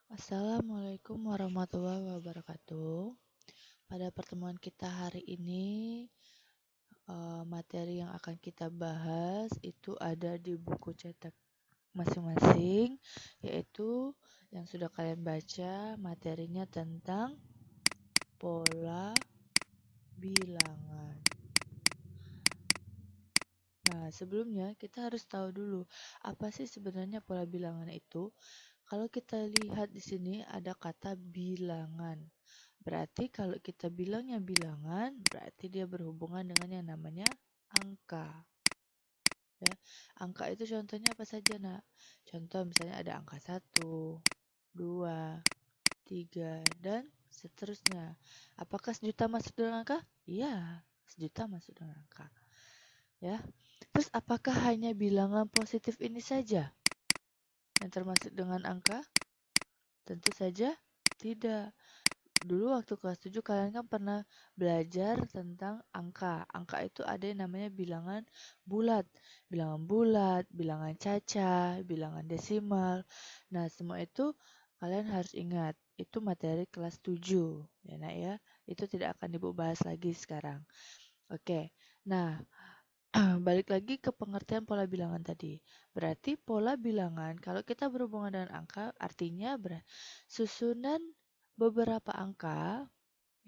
Assalamualaikum warahmatullahi wabarakatuh. Pada pertemuan kita hari ini, materi yang akan kita bahas itu ada di buku cetak masing-masing, yaitu yang sudah kalian baca materinya tentang pola bilangan. Nah, sebelumnya kita harus tahu dulu apa sih sebenarnya pola bilangan itu. Kalau kita lihat di sini ada kata bilangan. Berarti kalau kita bilangnya bilangan, berarti dia berhubungan dengan yang namanya angka. Ya. Angka itu contohnya apa saja, Nak? Contoh misalnya ada angka 1, 2, 3, dan seterusnya. Apakah sejuta masuk dalam angka? Iya, sejuta masuk dalam angka. Ya. Terus apakah hanya bilangan positif ini saja yang termasuk dengan angka? Tentu saja tidak. Dulu waktu kelas 7 kalian kan pernah belajar tentang angka. Angka itu ada yang namanya bilangan bulat. Bilangan bulat, bilangan caca, bilangan desimal. Nah, semua itu kalian harus ingat. Itu materi kelas 7. Ya, Nak ya. Itu tidak akan Ibu bahas lagi sekarang. Oke. Nah, balik lagi ke pengertian pola bilangan tadi. Berarti pola bilangan kalau kita berhubungan dengan angka artinya susunan beberapa angka,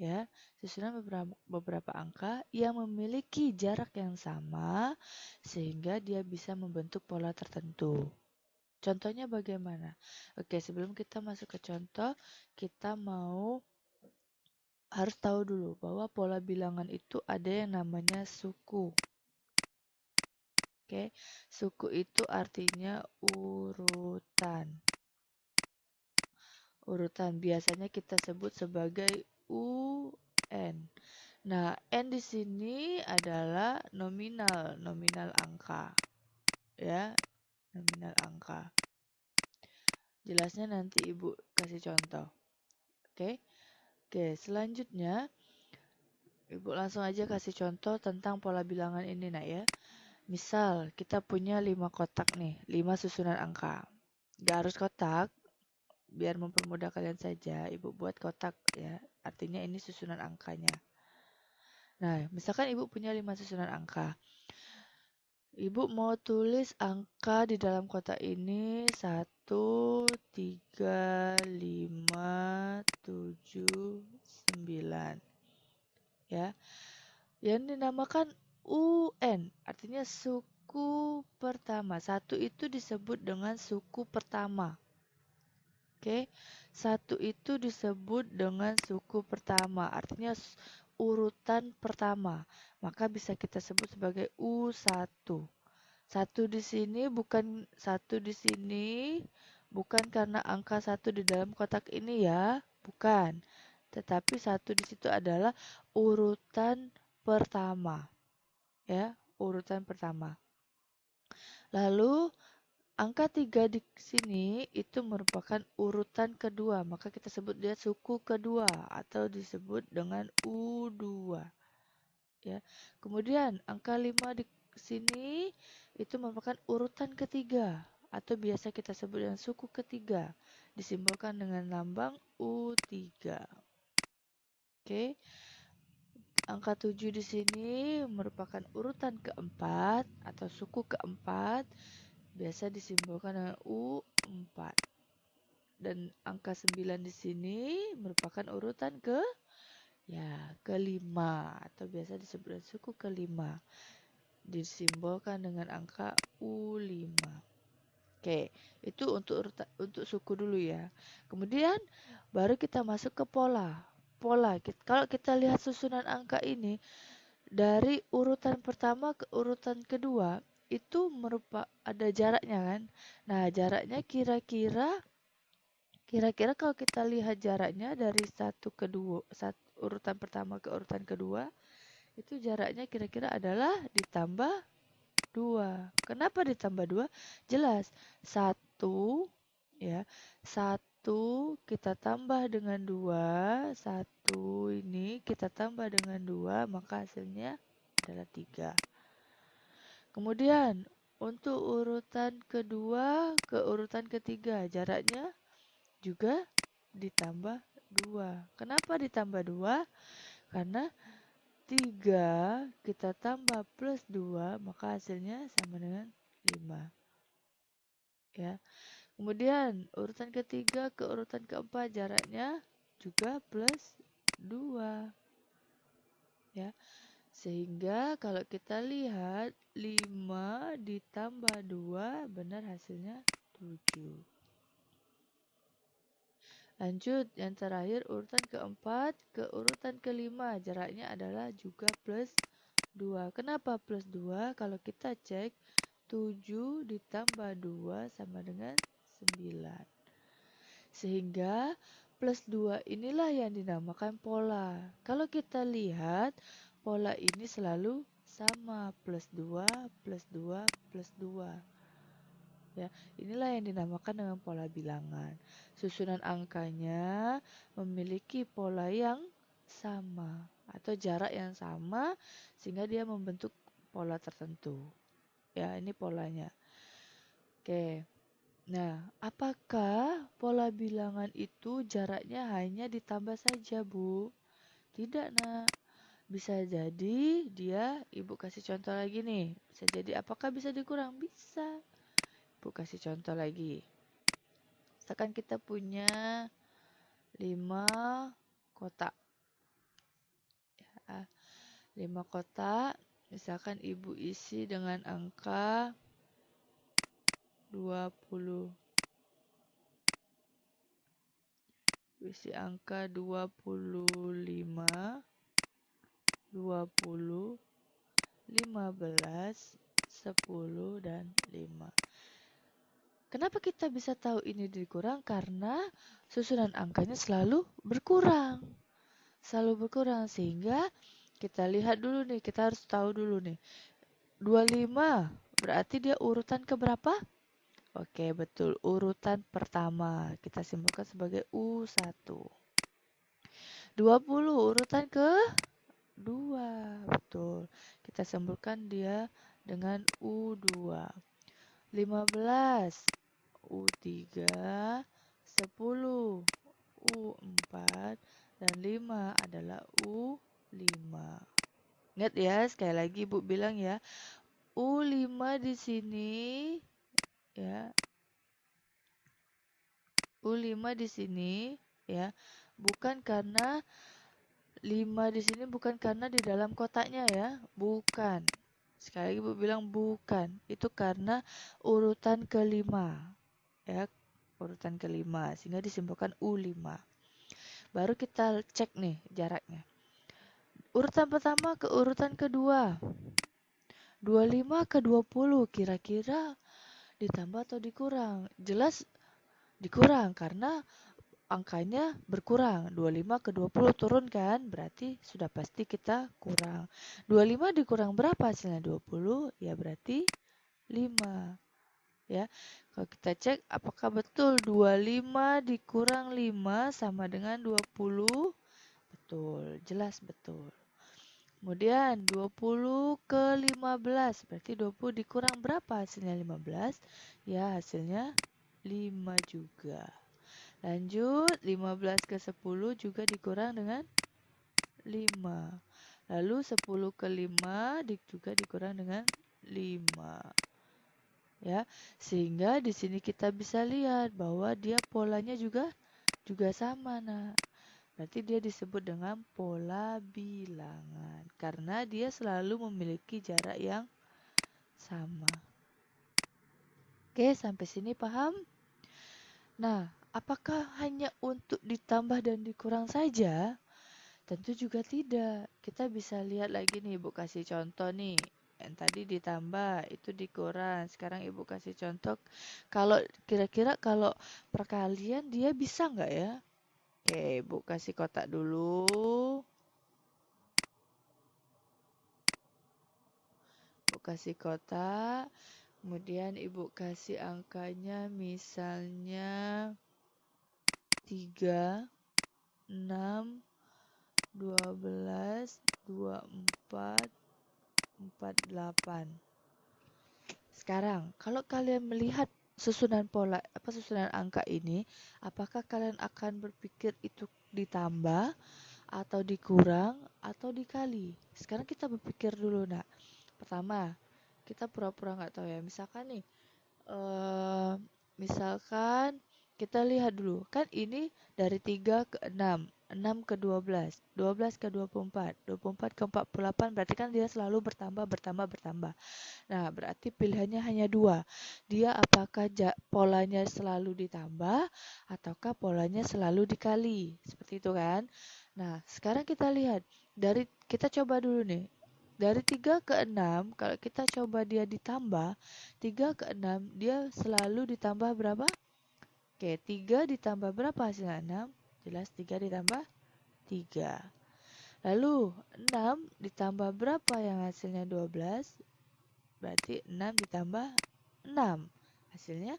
ya, susunan beberapa angka yang memiliki jarak yang sama sehingga dia bisa membentuk pola tertentu. Contohnya bagaimana? Oke, sebelum kita masuk ke contoh, kita harus tahu dulu bahwa pola bilangan itu ada yang namanya suku. Oke, suku itu artinya urutan. Urutan biasanya kita sebut sebagai UN. Nah, N di sini adalah nominal angka. Ya, nominal angka. Jelasnya nanti Ibu kasih contoh. Oke. Oke, selanjutnya Ibu langsung aja kasih contoh tentang pola bilangan ini, Nak ya. Misal, kita punya 5 kotak nih, 5 susunan angka. Gak harus kotak, biar mempermudah kalian saja, Ibu buat kotak ya. Artinya ini susunan angkanya. Nah, misalkan Ibu punya 5 susunan angka. Ibu mau tulis angka di dalam kotak ini 1, 3, 5, 7, 9. Ya. Yang dinamakan UN, artinya suku pertama. 1 itu disebut dengan suku pertama. Oke. 1 itu disebut dengan suku pertama, artinya urutan pertama. Maka bisa kita sebut sebagai U1. Satu di sini bukan satu di sini, bukan karena angka 1 di dalam kotak ini ya, bukan. Tetapi 1 di situ adalah urutan pertama. Ya, urutan pertama. Lalu angka 3 di sini itu merupakan urutan kedua, maka kita sebut dia suku kedua atau disebut dengan U2. Ya. Kemudian angka 5 di sini itu merupakan urutan ketiga atau biasa kita sebut dengan suku ketiga, disimbolkan dengan lambang U3. Oke. Angka 7 di sini merupakan urutan keempat atau suku keempat, biasa disimbolkan dengan U4. Dan angka 9 di sini merupakan urutan kelima atau biasa disebut dengan suku kelima, disimbolkan dengan angka U5. Oke, itu untuk suku dulu ya. Kemudian baru kita masuk ke pola. Kalau kita lihat susunan angka ini dari urutan pertama ke urutan kedua itu ada jaraknya kan. Nah, jaraknya kira-kira kalau kita lihat jaraknya dari urutan pertama ke urutan kedua, itu jaraknya kira-kira adalah ditambah 2. Kenapa ditambah 2? Jelas, 1 ya. 1 kita tambah dengan 2, 1 ini kita tambah dengan 2, maka hasilnya adalah 3. Kemudian untuk urutan kedua ke urutan ketiga jaraknya juga ditambah 2. Kenapa ditambah 2? Karena 3 kita tambah plus 2, maka hasilnya sama dengan 5. Ya. Kemudian urutan ketiga ke urutan keempat jaraknya juga plus 2. Ya. Sehingga kalau kita lihat 5 ditambah 2 benar hasilnya 7. Lanjut, yang terakhir urutan keempat ke urutan kelima jaraknya adalah juga plus 2. Kenapa plus 2? Kalau kita cek 7 ditambah 2 sama dengan 9. Sehingga plus 2 inilah yang dinamakan pola. Kalau kita lihat pola ini selalu sama plus 2, plus 2, plus 2. Ya, inilah yang dinamakan dengan pola bilangan. Susunan angkanya memiliki pola yang sama atau jarak yang sama sehingga dia membentuk pola tertentu. Ya, ini polanya. Oke. Nah, apakah pola bilangan itu jaraknya hanya ditambah saja, Bu? Tidak, Nak. Bisa jadi dia, Ibu kasih contoh lagi nih. Bisa jadi apakah bisa dikurang? Bisa. Ibu kasih contoh lagi. Misalkan kita punya 5 kotak. Ya, 5 kotak. Misalkan Ibu isi dengan angka 20. Isi angka 25, 20, 15, 10, dan 5. Kenapa kita bisa tahu ini dikurang? Karena susunan angkanya selalu berkurang. Selalu berkurang sehingga kita lihat dulu nih, kita harus tahu dulu nih. 25 berarti dia urutan keberapa? Oke, betul. Urutan pertama. Kita simpulkan sebagai U1. 20 urutan ke 2. Betul. Kita simpulkan dia dengan U2. 15 U3, 10 U4, dan 5 adalah U5. Ingat ya, sekali lagi Ibu bilang ya, U5 di sini ya. U5 di sini ya, bukan karena 5 di sini bukan karena di dalam kotaknya ya, bukan. Sekali lagi Ibu bilang bukan. Itu karena urutan kelima. Ya, urutan kelima sehingga disimpulkan U5. Baru kita cek nih jaraknya. Urutan pertama ke urutan kedua. 25 ke 20 kira-kira ditambah atau dikurang? Jelas dikurang karena angkanya berkurang. 25 ke 20 turun kan? Berarti sudah pasti kita kurang. 25 dikurang berapa hasilnya? 20, ya berarti 5. Ya. Kalau kita cek apakah betul 25 dikurang 5 sama dengan 20? Betul, jelas betul. Kemudian 20 ke 15, berarti 20 dikurang berapa hasilnya 15? Ya, hasilnya 5 juga. Lanjut, 15 ke 10 juga dikurang dengan 5. Lalu 10 ke 5 juga dikurang dengan 5. Ya, sehingga di sini kita bisa lihat bahwa dia polanya juga sama. Nah, berarti dia disebut dengan pola bilangan karena dia selalu memiliki jarak yang sama. Oke, sampai sini paham? Nah, apakah hanya untuk ditambah dan dikurang saja? Tentu juga tidak. Kita bisa lihat lagi nih, Ibu kasih contoh nih. Yang tadi ditambah, itu dikurang. Sekarang Ibu kasih contoh. Kalau kira-kira kalau perkalian dia bisa nggak ya? Oke, Ibu kasih kotak dulu. Ibu kasih kotak. Kemudian Ibu kasih angkanya misalnya 3, 6, 12, 24, 48. Sekarang, kalau kalian melihat susunan angka ini, apakah kalian akan berpikir itu ditambah atau dikurang atau dikali? Sekarang kita berpikir dulu, nak. Pertama, kita pura-pura nggak tahu ya. Misalkan nih, misalkan kita lihat dulu, kan ini dari 3 ke 6, 6 ke 12, 12 ke 24, 24 ke 48, berarti kan dia selalu bertambah, bertambah, bertambah. Nah, berarti pilihannya hanya dua. Dia apakah polanya selalu ditambah ataukah polanya selalu dikali. Seperti itu kan. Nah, sekarang kita lihat. Kita coba dulu nih. Dari 3 ke 6, kalau kita coba dia ditambah, 3 ke 6, dia selalu ditambah berapa? Oke, 3 ditambah berapa hasilnya? 6. Jelas 3 ditambah 3. Lalu 6 ditambah berapa yang hasilnya 12? Berarti 6 ditambah 6. Hasilnya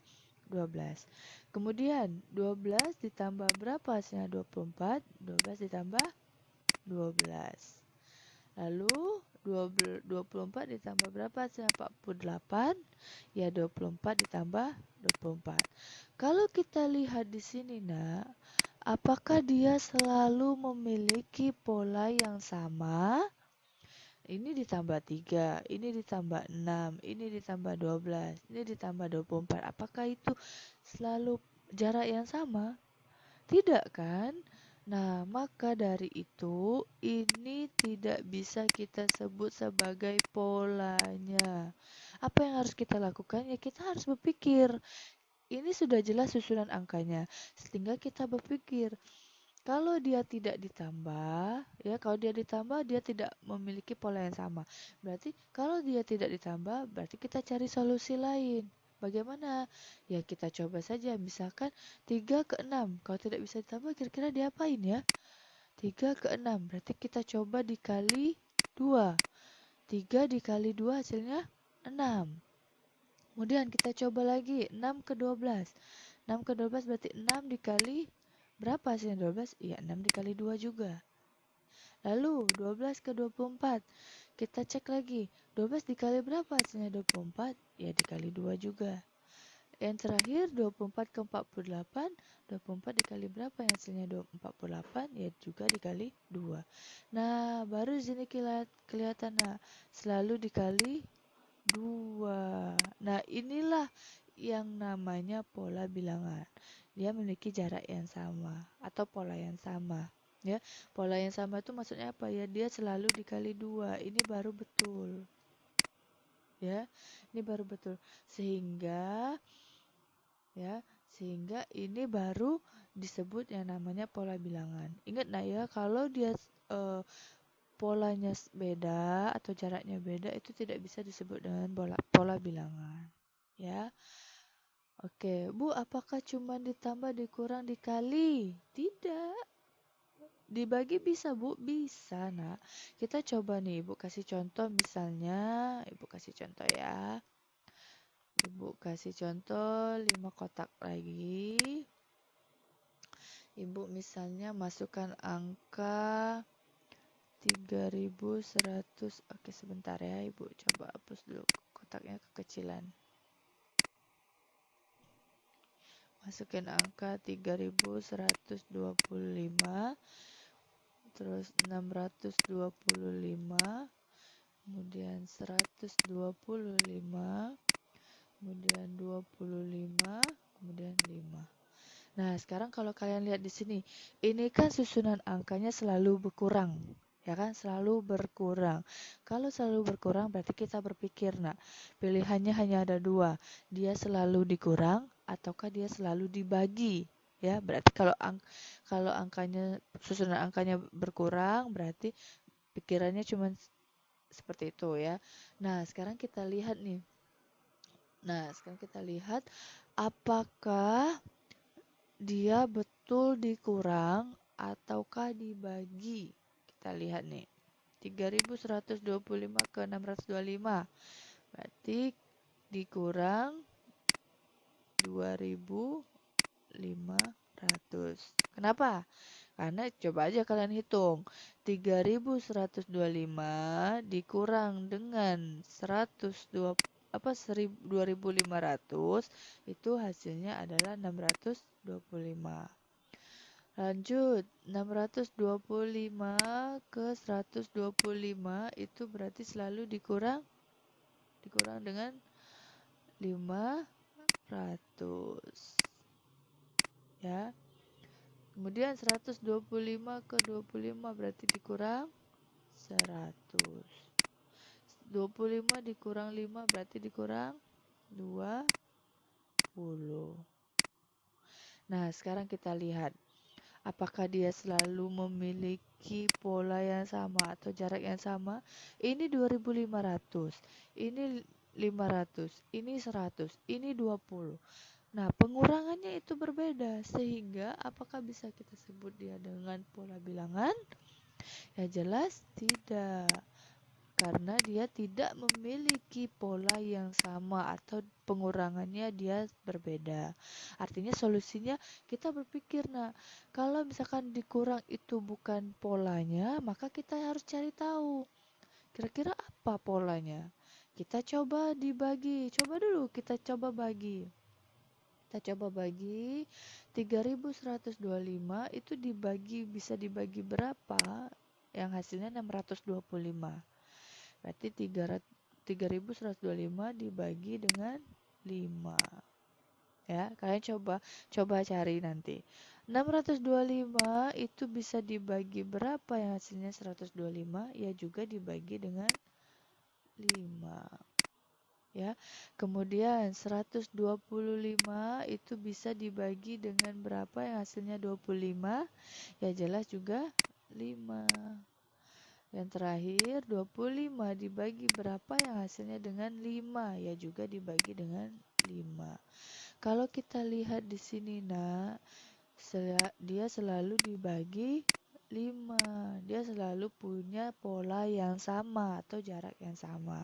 12. Kemudian 12 ditambah berapa hasilnya? 24. 12 ditambah 12. Lalu 24 ditambah berapa hasilnya? 48. Ya 24 ditambah 24. Kalau kita lihat di sini, nak, apakah dia selalu memiliki pola yang sama? Ini ditambah 3, ini ditambah 6, ini ditambah 12, ini ditambah 24. Apakah itu selalu jarak yang sama? Tidak kan? Nah, maka dari itu ini tidak bisa kita sebut sebagai polanya. Apa yang harus kita lakukan? Ya kita harus berpikir. Ini sudah jelas susunan angkanya. Sehingga kita berpikir, kalau dia tidak ditambah, ya kalau dia ditambah dia tidak memiliki pola yang sama. Berarti kalau dia tidak ditambah, berarti kita cari solusi lain. Bagaimana? Ya kita coba saja, misalkan 3 ke 6. Kalau tidak bisa ditambah, kira-kira diapain ya? 3 ke 6, berarti kita coba dikali 2. 3 dikali 2 hasilnya 6. Kemudian kita coba lagi, 6 ke 12. 6 ke 12 berarti 6 dikali berapa hasilnya 12? Iya, 6 dikali 2 juga. Lalu 12 ke 24. Kita cek lagi. 12 dikali berapa hasilnya 24? Ya dikali 2 juga. Yang terakhir 24 ke 48. 24 dikali berapa yang hasilnya 48? Ya juga dikali 2. Nah, baru di sini kelihatan, nah, selalu dikali 2. Nah, inilah yang namanya pola bilangan. Dia memiliki jarak yang sama atau pola yang sama. Ya, pola yang sama itu maksudnya apa ya? Dia selalu dikali 2. Ini baru betul. Ya, ini baru betul. Sehingga ini baru disebut yang namanya pola bilangan. Ingat nah ya, kalau dia polanya beda atau jaraknya beda, itu tidak bisa disebut dengan pola bilangan. Ya. Oke, Bu, apakah cuma ditambah, dikurang, dikali? Tidak. Dibagi bisa, Bu? Bisa, nak. Kita coba nih, Ibu kasih contoh misalnya. Ibu kasih contoh ya. Ibu kasih contoh 5 kotak lagi. Ibu misalnya masukkan angka 3100. Oke, sebentar ya, Ibu coba hapus dulu kotaknya kekecilan. Masukin angka 3125, terus 625, kemudian 125, kemudian 25, kemudian 5. Nah, sekarang kalau kalian lihat di sini, ini kan susunan angkanya selalu berkurang, ya kan? Selalu berkurang. Kalau selalu berkurang berarti kita berpikir, nah, pilihannya hanya ada dua. Dia selalu dikurang ataukah dia selalu dibagi? Ya, berarti kalau susunan angkanya berkurang, berarti pikirannya cuma seperti itu ya. Nah, sekarang kita lihat nih. Apakah dia betul dikurang ataukah dibagi. Kita lihat nih. 3125 ke 625. Berarti dikurang 2500. Kenapa? Karena coba aja kalian hitung. 3125 dikurang dengan 125 2.500 itu hasilnya adalah 625. Lanjut, 625 ke 125 itu berarti selalu dikurang dengan 500. Ya. Kemudian 125 ke 25 berarti dikurang 100. 25 dikurang 5 berarti dikurang 20. Nah, sekarang kita lihat apakah dia selalu memiliki pola yang sama atau jarak yang sama. Ini 2500, ini 500, ini 100, ini 20. Nah, pengurangannya itu berbeda, sehingga apakah bisa kita sebut dia dengan pola bilangan? Ya jelas tidak, karena dia tidak memiliki pola yang sama atau pengurangannya dia berbeda. Artinya solusinya kita berpikir, nah kalau misalkan dikurang itu bukan polanya, maka kita harus cari tahu kira-kira apa polanya. Kita coba dibagi, coba dulu kita coba bagi. Kita coba bagi 3125 itu bisa dibagi berapa? Yang hasilnya 625. Berarti 3125 dibagi dengan 5. Ya, kalian coba cari nanti. 625 itu bisa dibagi berapa yang hasilnya 125? Ya juga dibagi dengan 5. Ya. Kemudian 125 itu bisa dibagi dengan berapa yang hasilnya 25? Ya jelas juga 5. Yang terakhir 25 dibagi berapa yang hasilnya dengan 5? Ya juga dibagi dengan 5. Kalau kita lihat di sini, nah, dia selalu dibagi 5. Dia selalu punya pola yang sama atau jarak yang sama.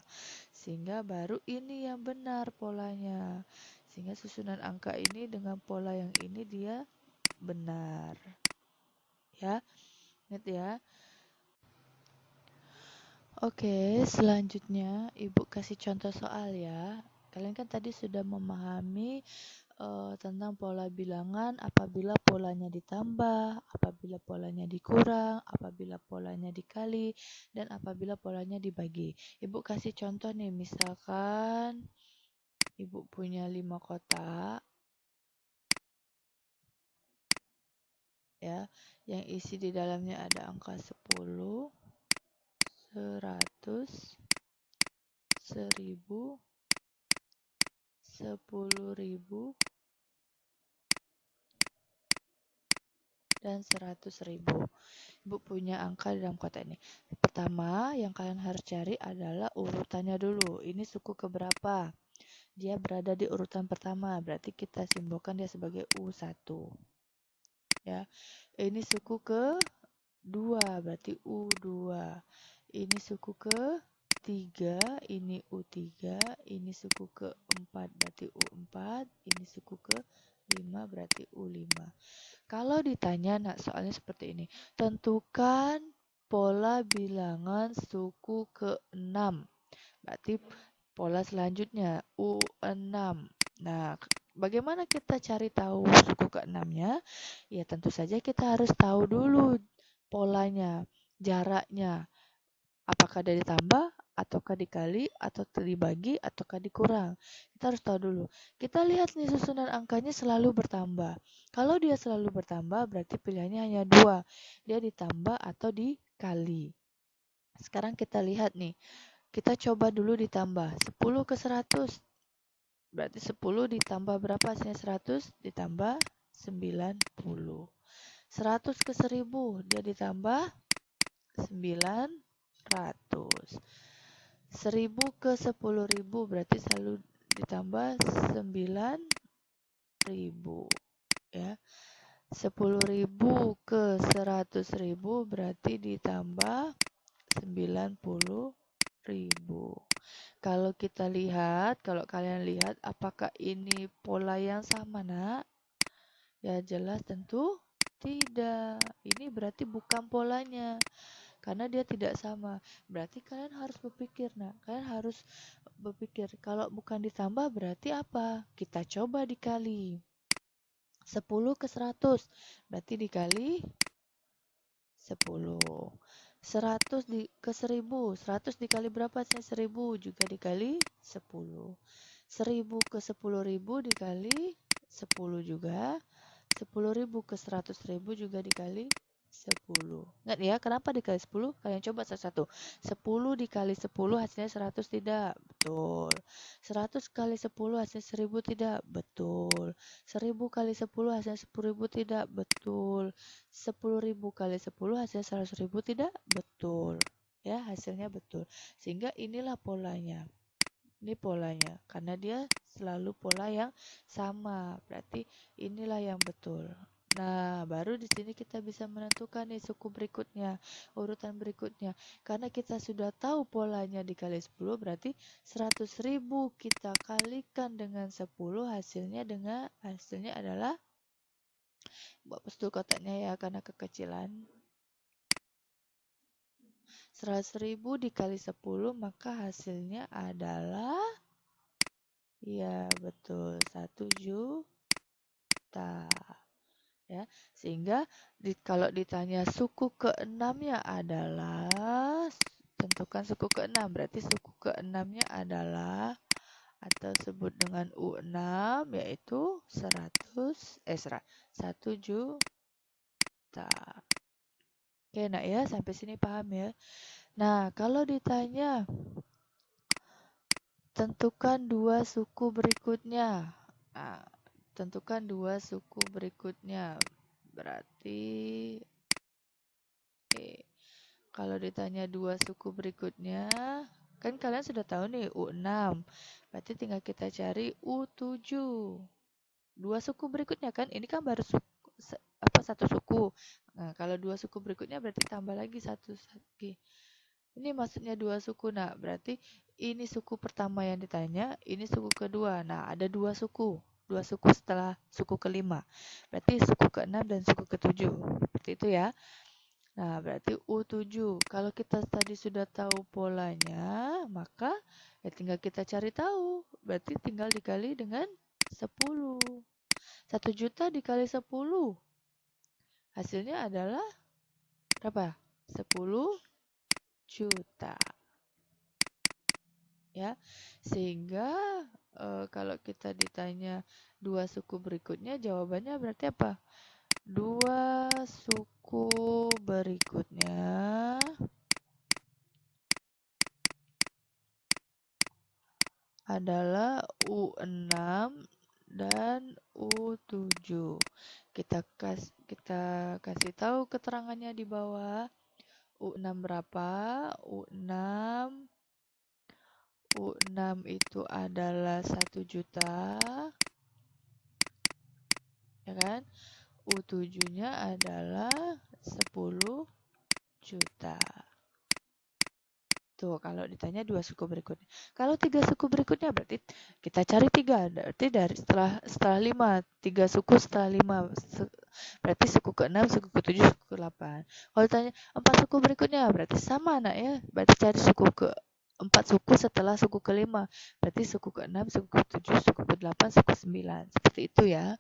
Sehingga baru ini yang benar polanya. Sehingga susunan angka ini dengan pola yang ini dia benar. Ya, ingat ya. Oke, selanjutnya Ibu kasih contoh soal ya. Kalian kan tadi sudah memahami tentang pola bilangan apabila polanya ditambah, apabila polanya dikurang, apabila polanya dikali, dan apabila polanya dibagi. Ibu kasih contoh nih, misalkan Ibu punya 5 kotak, ya, yang isi di dalamnya ada angka 10, 100, 1000, 10.000, dan 100.000. Ibu punya angka dalam kotak ini. Pertama, yang kalian harus cari adalah urutannya dulu. Ini suku keberapa? Dia berada di urutan pertama, berarti kita simbolkan dia sebagai U1. Ya. Ini suku ke-2, berarti U2. Ini suku ke-3, ini U3. Ini suku ke-4, berarti U4. Ini suku ke-5, berarti U5. Kalau ditanya, nah soalnya seperti ini. Tentukan pola bilangan suku ke-6. Berarti pola selanjutnya U6. Nah, bagaimana kita cari tahu suku ke-6-nya? Ya tentu saja kita harus tahu dulu polanya, jaraknya. Apakah dia ditambah, ataukah dikali, atau dibagi, ataukah dikurang. Kita harus tahu dulu. Kita lihat nih susunan angkanya selalu bertambah. Kalau dia selalu bertambah, berarti pilihannya hanya 2. Dia ditambah atau dikali. Sekarang kita lihat nih. Kita coba dulu ditambah. 10 ke 100. Berarti 10 ditambah berapa hasilnya 100? Ditambah 90. 100 ke 1000. Dia ditambah 900. 1000 ke 10.000 berarti selalu ditambah 9.000 ya. 10.000 ke 100.000 berarti ditambah 90.000. Kalau kalian lihat apakah ini pola yang sama, Nak? Ya jelas tentu tidak. Ini berarti bukan polanya. karena dia tidak sama. Berarti kalian harus berpikir, nah, kalian harus berpikir kalau bukan ditambah berarti apa? Kita coba dikali. 10 ke 100 berarti dikali 10. 100 ke 1000. 100 dikali berapa? 1000 juga dikali 10. 1000 ke 10.000 dikali 10 juga. 10.000 ke 100.000 juga dikali 10. Ingat ya, kenapa dikali 10? Kalian coba satu-satu. 10 dikali 10 hasilnya 100 tidak? Betul. 100 kali 10 hasilnya 1000 tidak? Betul. 1000 kali 10 hasilnya 10.000 tidak? Betul. 10.000 kali 10 hasilnya 100.000 tidak? Betul. Ya, hasilnya betul. Sehingga inilah polanya. Ini polanya, karena dia selalu pola yang sama. Berarti inilah yang betul. Nah, baru di sini kita bisa menentukan nih suku berikutnya, urutan berikutnya. Karena kita sudah tahu polanya dikali 10, berarti 100.000 kita kalikan dengan 10, hasilnya adalah, buat postur kotaknya ya karena kekecilan. 100.000 dikali 10, maka hasilnya adalah, ya betul, 1 juta. Ya, sehingga kalau ditanya suku keenamnya adalah, tentukan suku keenam. Berarti suku keenamnya adalah, atau sebut dengan U6, yaitu 1 juta. Oke, nak ya, sampai sini paham ya. Nah, kalau ditanya tentukan dua suku berikutnya. Nah, tentukan dua suku berikutnya. Berarti kalau ditanya dua suku berikutnya, kan kalian sudah tahu nih U6. Berarti tinggal kita cari U7. Dua suku berikutnya kan, ini kan baru satu suku. Nah, kalau dua suku berikutnya berarti tambah lagi satu lagi. Ini maksudnya dua suku. Nah, berarti ini suku pertama yang ditanya, ini suku kedua. Nah, ada dua suku. Dua suku setelah suku kelima. Berarti suku keenam dan suku ketujuh. Seperti itu ya. Nah, berarti U7. Kalau kita tadi sudah tahu polanya, maka ya tinggal kita cari tahu. Berarti tinggal dikali dengan 10. 1 juta dikali 10. Hasilnya adalah berapa? 10 juta. Ya, sehingga kalau kita ditanya dua suku berikutnya, jawabannya berarti apa? Dua suku berikutnya adalah U6 dan U7. Kita kasih tahu keterangannya di bawah. U6 berapa? U6 itu adalah 1 juta, ya kan? U7-nya adalah 10 juta. Tuh, kalau ditanya dua suku berikutnya. Kalau tiga suku berikutnya berarti kita cari tiga. Berarti dari setelah 5, tiga suku setelah 5. Berarti suku ke-6, suku ke-7, suku ke-8. Kalau ditanya 4 suku berikutnya berarti sama anak ya. Berarti cari suku ke-4 suku setelah suku ke-5. Berarti suku ke-6, suku ke-7, suku ke-8, suku ke-9. Seperti itu ya.